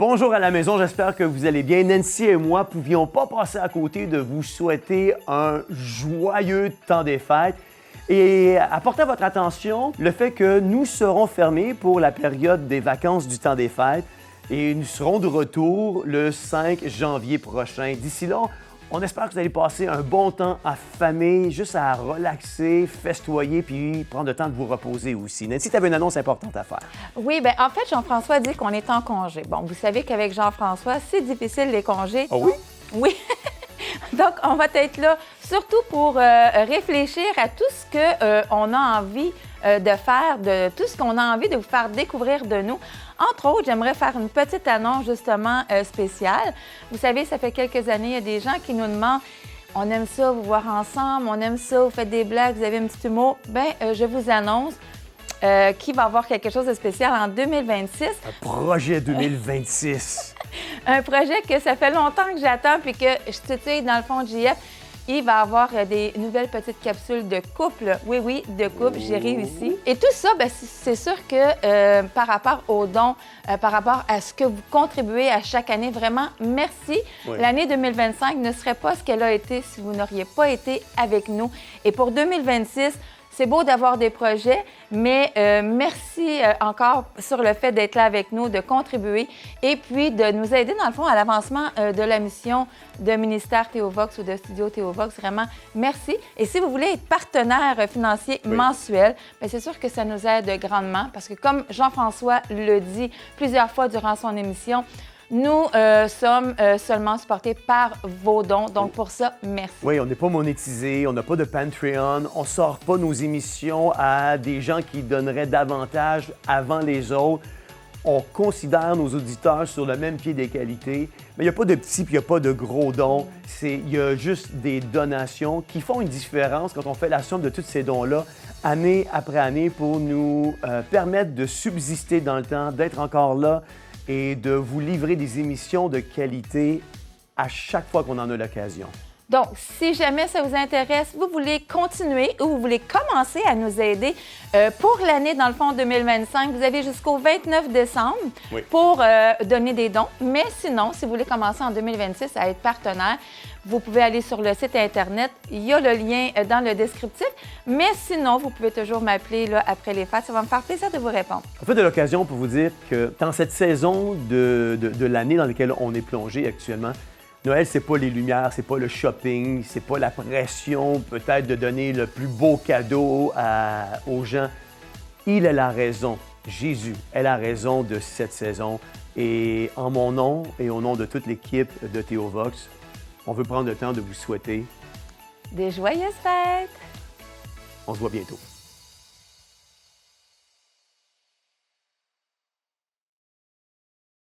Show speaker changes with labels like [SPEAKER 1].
[SPEAKER 1] Bonjour à la maison, j'espère que vous allez bien. Nancy et moi ne pouvions pas passer à côté de vous souhaiter un joyeux temps des fêtes et apporter à votre attention le fait que nous serons fermés pour la période des vacances du temps des fêtes et nous serons de retour le 5 janvier prochain. D'ici là, on espère que vous allez passer un bon temps à famille, juste à relaxer, festoyer, puis prendre le temps de vous reposer aussi. Nancy, tu avais une annonce importante à faire.
[SPEAKER 2] Oui, bien, en fait, Jean-François dit qu'on est en congé. Bon, vous savez qu'avec Jean-François, c'est difficile les congés.
[SPEAKER 1] Ah oui?
[SPEAKER 2] Oui. Donc, on va être là surtout pour réfléchir à tout ce qu'on a envie de faire, de tout ce qu'on a envie de vous faire découvrir de nous. Entre autres, j'aimerais faire une petite annonce justement spéciale. Vous savez, ça fait quelques années, il y a des gens qui nous demandent « On aime ça, vous voir ensemble, on aime ça, vous faites des blagues, vous avez un petit humour. » Bien, je vous annonce qu'il va y avoir quelque chose de spécial en 2026.
[SPEAKER 1] Un projet 2026.
[SPEAKER 2] Un projet que ça fait longtemps que j'attends puis que je titille dans le fond de JF. Il va y avoir des nouvelles petites capsules de couple. Oui, de couple, j'ai réussi. Et tout ça, bien, c'est sûr que par rapport aux dons, par rapport à ce que vous contribuez à chaque année, vraiment, merci.
[SPEAKER 1] Oui.
[SPEAKER 2] L'année 2025 ne serait pas ce qu'elle a été si vous n'auriez pas été avec nous. Et pour 2026, c'est beau d'avoir des projets, mais merci encore sur le fait d'être là avec nous, de contribuer et puis de nous aider, dans le fond, à l'avancement de la mission de ministère Théovox ou de Studio Théovox. Vraiment, merci. Et si vous voulez être partenaire financier mensuel, bien, c'est sûr que ça nous aide grandement parce que, comme Jean-François le dit plusieurs fois durant son émission, nous sommes seulement supportés par vos dons. Donc, pour ça, merci.
[SPEAKER 1] Oui, on n'est pas monétisé, on n'a pas de Patreon, on ne sort pas nos émissions à des gens qui donneraient davantage avant les autres. On considère nos auditeurs sur le même pied d'égalité, mais il n'y a pas de petits puis il n'y a pas de gros dons. Il y a juste des donations qui font une différence quand on fait la somme de tous ces dons-là, année après année, pour nous permettre de subsister dans le temps, d'être encore là et de vous livrer des émissions de qualité à chaque fois qu'on en a l'occasion.
[SPEAKER 2] Donc, si jamais ça vous intéresse, vous voulez continuer ou vous voulez commencer à nous aider pour l'année, dans le fond, 2025, vous avez jusqu'au 29 décembre pour donner des dons. Mais sinon, si vous voulez commencer en 2026 à être partenaire, vous pouvez aller sur le site Internet. Il y a le lien dans le descriptif. Mais sinon, vous pouvez toujours m'appeler là, après les fêtes. Ça va me faire plaisir de vous répondre.
[SPEAKER 1] En fait, de l'occasion pour vous dire que dans cette saison de l'année dans laquelle on est plongé actuellement, Noël, c'est pas les lumières, c'est pas le shopping, c'est pas la pression peut-être de donner le plus beau cadeau aux gens. Il a la raison. Jésus est la raison de cette saison. Et en mon nom et au nom de toute l'équipe de Théovox, on veut prendre le temps de vous souhaiter
[SPEAKER 2] Des joyeuses fêtes!
[SPEAKER 1] On se voit bientôt.